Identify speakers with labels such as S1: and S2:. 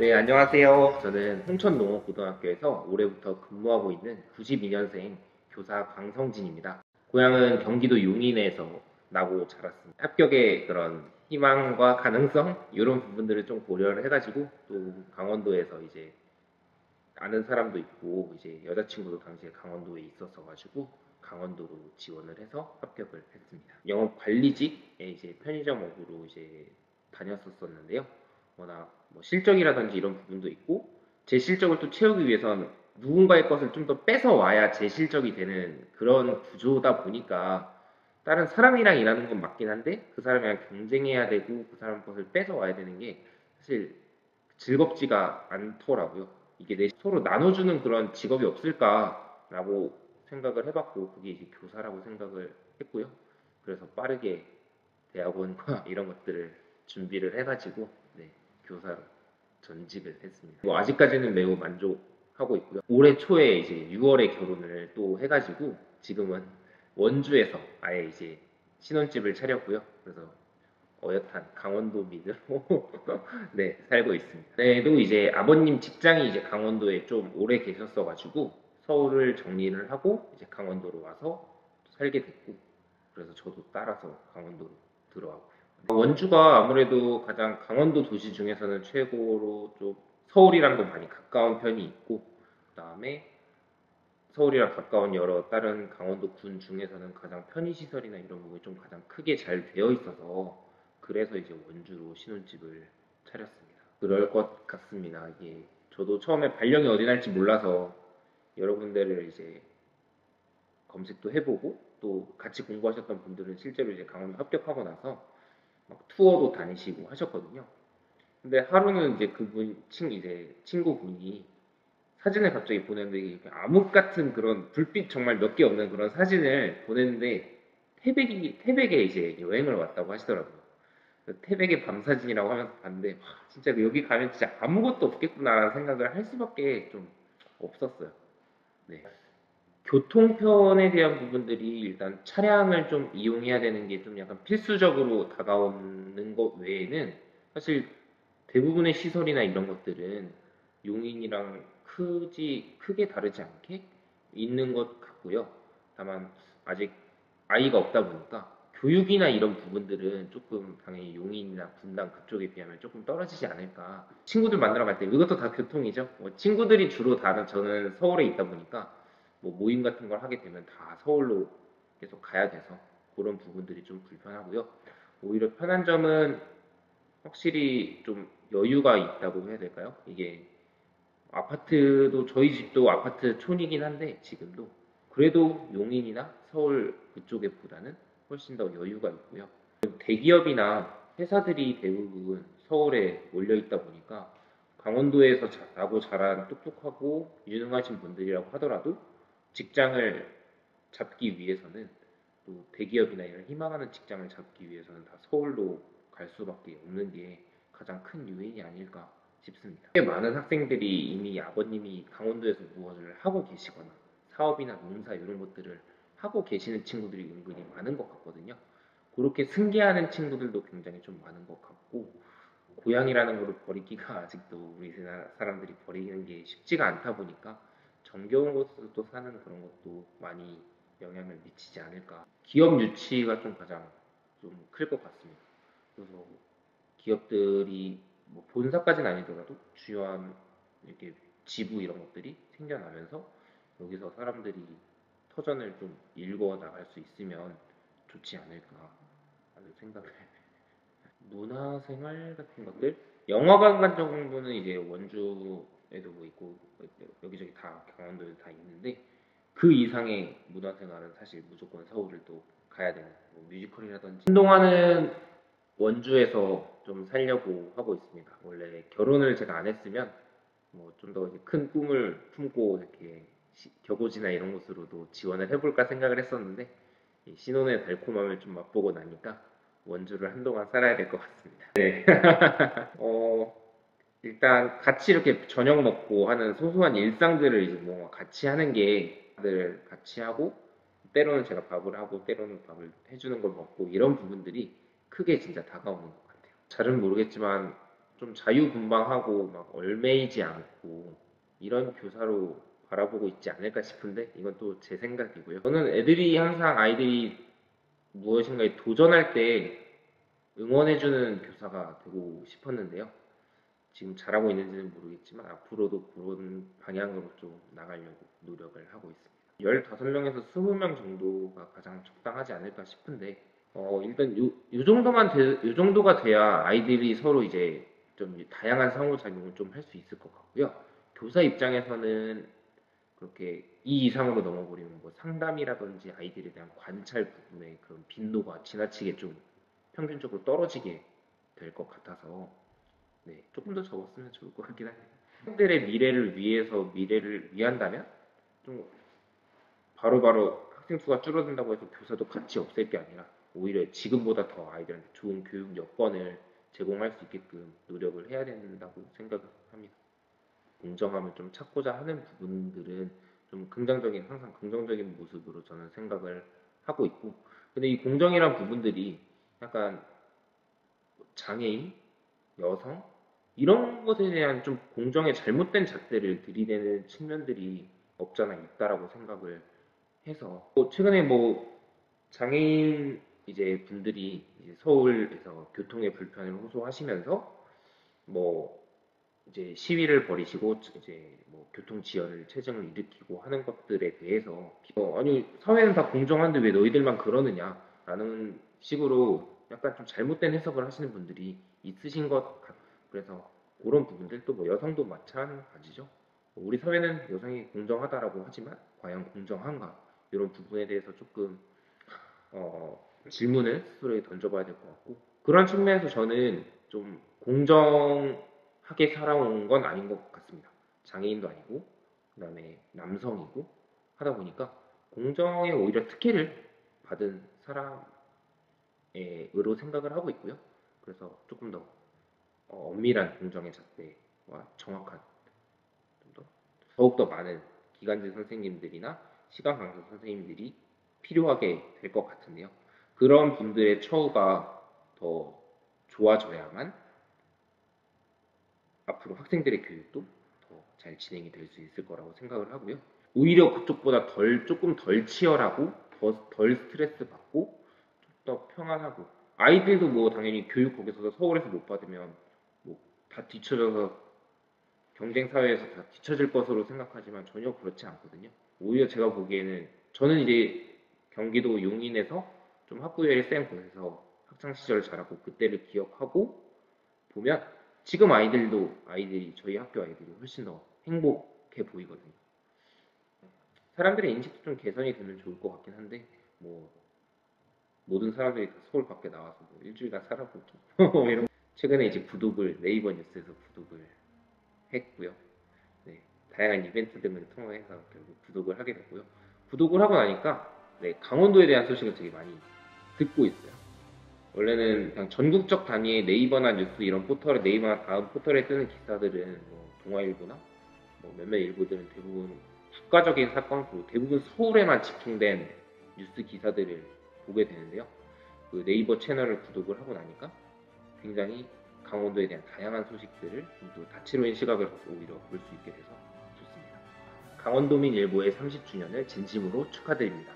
S1: 네, 안녕하세요. 저는 홍천농업고등학교에서 올해부터 근무하고 있는 92년생 교사 강성진입니다. 고향은 경기도 용인에서 나고 자랐습니다. 합격의 그런 희망과 가능성 이런 부분들을 좀 고려를 해가지고 또 강원도에서 이제 아는 사람도 있고 이제 여자친구도 당시에 강원도에 있었어 가지고 강원도로 지원을 해서 합격을 했습니다. 영업 관리직에 이제 편의점업으로 이제 다녔었었는데요. 워낙 뭐 실적이라든지 이런 부분도 있고 제 실적을 또 채우기 위해서는 누군가의 것을 좀 더 뺏어 와야 제 실적이 되는 그런 구조다 보니까 다른 사람이랑 일하는 건 맞긴 한데 그 사람이랑 경쟁해야 되고 그 사람 것을 뺏어 와야 되는 게 사실 즐겁지가 않더라고요. 이게 서로 나눠주는 그런 직업이 없을까라고 생각을 해봤고 그게 이제 교사라고 생각을 했고요. 그래서 빠르게 대학원과 이런 것들을 준비를 해가지고 네, 교사로 전직을 했습니다. 뭐 아직까지는 매우 만족하고 있고요. 올해 초에 이제 6월에 결혼을 또 해가지고 지금은 원주에서 아예 이제 신혼집을 차렸고요. 그래서 어엿한 강원도 민으로 네, 살고 있습니다. 네, 또 이제 아버님 직장이 이제 강원도에 좀 오래 계셨어가지고 서울을 정리를 하고 이제 강원도로 와서 살게 됐고 그래서 저도 따라서 강원도로 들어왔고요. 원주가 아무래도 가장 강원도 도시 중에서는 최고로 좀 서울이랑도 많이 가까운 편이 있고 그다음에 서울이랑 가까운 여러 다른 강원도 군 중에서는 가장 편의시설이나 이런 부분이 좀 가장 크게 잘 되어 있어서 그래서 이제 원주로 신혼집을 차렸습니다. 그럴 것 같습니다. 이게 저도 처음에 발령이 어디 날지 몰라서 여러 군데를 이제 검색도 해보고 또 같이 공부하셨던 분들은 실제로 이제 강원 합격하고 나서 막 투어도 다니시고 하셨거든요. 근데 하루는 이제 이제 친구분이 사진을 갑자기 보냈는데 이게 암흑 같은 그런 불빛 정말 몇 개 없는 그런 사진을 보냈는데 태백에 이제 여행을 왔다고 하시더라고요. 태백의 밤 사진이라고 하면서 봤는데 와, 진짜 여기 가면 진짜 아무것도 없겠구나라는 생각을 할 수밖에 좀 없었어요. 네. 교통편에 대한 부분들이 일단 차량을 좀 이용해야 되는 게 좀 약간 필수적으로 다가오는 것 외에는 사실 대부분의 시설이나 이런 것들은 용인이랑 크게 다르지 않게 있는 것 같고요. 다만 아직 아이가 없다 보니까 교육이나 이런 부분들은 조금 당연히 용인이나 분당 그쪽에 비하면 조금 떨어지지 않을까. 친구들 만나러 갈 때 이것도 다 교통이죠. 뭐 친구들이 주로 다른 저는 서울에 있다 보니까 뭐 모임 같은 걸 하게 되면 다 서울로 계속 가야 돼서 그런 부분들이 좀 불편하고요. 오히려 편한 점은 확실히 좀 여유가 있다고 해야 될까요? 이게 아파트도 저희 집도 아파트 촌이긴 한데 지금도 그래도 용인이나 서울 그쪽에 보다는 훨씬 더 여유가 있고요. 대기업이나 회사들이 대부분 서울에 몰려 있다 보니까 강원도에서 나고 자란 똑똑하고 유능하신 분들이라고 하더라도 직장을 잡기 위해서는 또 대기업이나 이런 희망하는 직장을 잡기 위해서는 다 서울로 갈 수밖에 없는 게 가장 큰 요인이 아닐까 싶습니다. 꽤 많은 학생들이 이미 아버님이 강원도에서 무엇을 하고 계시거나 사업이나 농사 이런 것들을 하고 계시는 친구들이 은근히 많은 것 같거든요. 그렇게 승계하는 친구들도 굉장히 좀 많은 것 같고 고향이라는 거를 버리기가 아직도 우리 사람들이 버리는 게 쉽지가 않다 보니까 정겨운 곳에서 또 사는 그런 것도 많이 영향을 미치지 않을까. 기업 유치가 좀 가장 좀 클 것 같습니다. 그래서 기업들이 뭐 본사까지는 아니더라도 주요한 이렇게 지부 이런 것들이 생겨나면서 여기서 사람들이 터전을 좀 일궈 나갈 수 있으면 좋지 않을까 하는 생각을 문화생활 같은 것들 영화관 같은 정도는 이제 원주에도 뭐 있고 여기저기 다 강원도에 다 있는데 그 이상의 문화생활은 사실 무조건 서울을 또 가야 되는 뭐 뮤지컬이라든지 한동안은 원주에서 좀 살려고 하고 있습니다. 원래 결혼을 제가 안 했으면 뭐 좀 더 큰 꿈을 품고 이렇게 격오지나 이런 곳으로도 지원을 해볼까 생각을 했었는데 신혼의 달콤함을 좀 맛보고 나니까 원주를 한동안 살아야 될 것 같습니다. 네. 어, 일단 같이 이렇게 저녁 먹고 하는 소소한 일상들을 이제 뭐 같이 하는 게 다들 같이 하고 때로는 제가 밥을 하고 때로는 밥을 해주는 걸 먹고 이런 부분들이 크게 진짜 다가오는 것 같아요. 잘은 모르겠지만 좀 자유분방하고 막 얽매이지 않고 이런 교사로 바라보고 있지 않을까 싶은데 이건 또 제 생각이고요. 저는 애들이 항상 아이들이 무엇인가에 도전할 때 응원해주는 교사가 되고 싶었는데요. 지금 잘하고 있는지는 모르겠지만 앞으로도 그런 방향으로 좀 나가려고 노력을 하고 있습니다. 15명에서 20명 정도가 가장 적당하지 않을까 싶은데 일단 요 정도가 돼야 아이들이 서로 이제 좀 다양한 상호작용을 좀 할 수 있을 것 같고요. 교사 입장에서는 그렇게 이 이상으로 넘어버리면 뭐 상담이라든지 아이들에 대한 관찰 부분의 그런 빈도가 지나치게 좀 평균적으로 떨어지게 될 것 같아서 네, 조금 더 적었으면 좋을 것 같긴 한데 학생들의 미래를 위해서 미래를 위한다면 좀 바로바로 학생 수가 줄어든다고 해서 교사도 같이 없앨 게 아니라 오히려 지금보다 더 아이들한테 좋은 교육 여건을 제공할 수 있게끔 노력을 해야 된다고 생각을 합니다. 공정함을 좀 찾고자 하는 부분들은 좀 긍정적인, 항상 긍정적인 모습으로 저는 생각을 하고 있고, 근데 이 공정이란 부분들이 약간 장애인, 여성, 이런 것에 대한 좀 공정의 잘못된 잣대를 들이대는 측면들이 없잖아 있다라고 생각을 해서 최근에 뭐 장애인 이제 분들이 이제 서울에서 교통의 불편을 호소하시면서 뭐 이제 시위를 벌이시고 이제 뭐 교통 지연을 체증을 일으키고 하는 것들에 대해서 아니 사회는 다 공정한데 왜 너희들만 그러느냐라는 식으로 약간 좀 잘못된 해석을 하시는 분들이 있으신 것 같아요. 그래서 그런 부분들 또 뭐 여성도 마찬가지죠. 우리 사회는 여성이 공정하다라고 하지만 과연 공정한가 이런 부분에 대해서 조금 질문을 스스로에게 던져봐야 될 것 같고 그런 측면에서 저는 좀 공정하게 살아온 건 아닌 것 같습니다. 장애인도 아니고 그 다음에 남성이고 하다 보니까 공정에 오히려 특혜를 받은 사람으로 생각을 하고 있고요. 그래서 조금 더 엄밀한 공정의 잣대와 정확한 좀 더욱더 많은 기간제 선생님들이나 시간 강사 선생님들이 필요하게 될 것 같은데요. 그런 분들의 처우가 더 좋아져야만 앞으로 학생들의 교육도 더 잘 진행이 될 수 있을 거라고 생각을 하고요. 오히려 그쪽보다 조금 덜 치열하고 덜 스트레스 받고 좀 더 평안하고 아이들도 뭐 당연히 교육 거기서 서울에서 못 받으면 뭐 다 뒤처져서 경쟁 사회에서 다 뒤처질 것으로 생각하지만 전혀 그렇지 않거든요. 오히려 제가 보기에는 저는 이제 경기도 용인에서 좀 학구열의 센 곳에서 학창 시절을 자라고 그때를 기억하고 보면 지금 아이들이 저희 학교 아이들이 훨씬 더 행복해 보이거든요. 사람들의 인식도 좀 개선이 되면 좋을 것 같긴 한데 뭐 모든 사람들이 다 서울 밖에 나와서 뭐 일주일간 살아보기 이런 최근에 이제 네이버 뉴스에서 구독을 했고요. 네, 다양한 이벤트들을 통해서 결국 구독을 하게 됐고요. 구독을 하고 나니까 네, 강원도에 대한 소식을 되게 많이 듣고 있어요. 원래는 그냥 전국적 단위의 네이버나 뉴스 이런 포털에 네이버나 다음 포털에 뜨는 기사들은 뭐 동아일보나 뭐 몇몇 일보들은 대부분 국가적인 사건 그리고 대부분 서울에만 집중된 뉴스 기사들을 보게 되는데요. 그 네이버 채널을 구독을 하고 나니까 굉장히 강원도에 대한 다양한 소식들을 좀 더 다채로운 시각을 오히려 볼 수 있게 돼서 좋습니다. 강원도민일보의 30주년을 진심으로 축하드립니다.